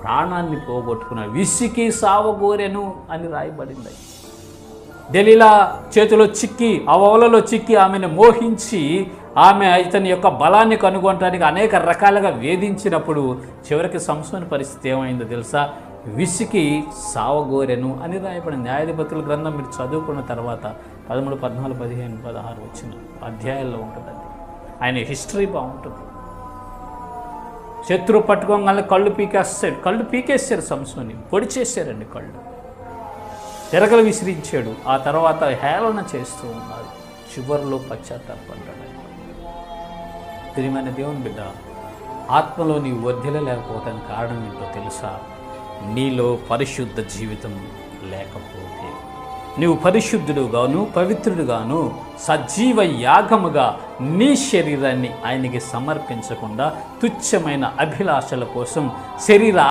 ప్రాణాన్ని పోగొట్టుకున్నాడు. విసికి సావగోరెను అని రాయబడింది. దెలీలా చేతిలో చిక్కి, ఆ ఓలలో చిక్కి ఆమెను మోహించి ఆమె ఇతని యొక్క బలాన్ని కనుగొనడానికి అనేక రకాలుగా వేధించినప్పుడు చివరికి సంసోని పరిస్థితి ఏమైందో తెలుసా? విసికి సావగోరెను అని రాయబడింది. న్యాయాధిపతుల గ్రంథం మీరు చదువుకున్న తర్వాత 13, 14, 15, 16 వచ్చిన అధ్యాయాల్లో ఉంటుంది. అది ఆయన హిస్టరీ బాగుంటుంది. శత్రువు పట్టుకోగానే కళ్ళు పీకేశారు సంసోని, పొడి చేశారండి కళ్ళు, తిరగలు విసిరించాడు. ఆ తర్వాత హేళన చేస్తూ ఉన్నారు. చివరిలో పశ్చాత్తాపడ్డాడు. ప్రియమైన దేవుని బిడ్డ, ఆత్మలో నీవు వర్ధిల్లలేకపోవడానికి కారణం ఏంటో తెలుసా? నీలో పరిశుద్ధ జీవితం లేకపోతే. నీవు పరిశుద్ధుడుగాను పవిత్రుడుగాను సజీవ యాగముగా నీ శరీరాన్ని ఆయనకి సమర్పించకుండా తుచ్చమైన అభిలాషల కోసం శరీర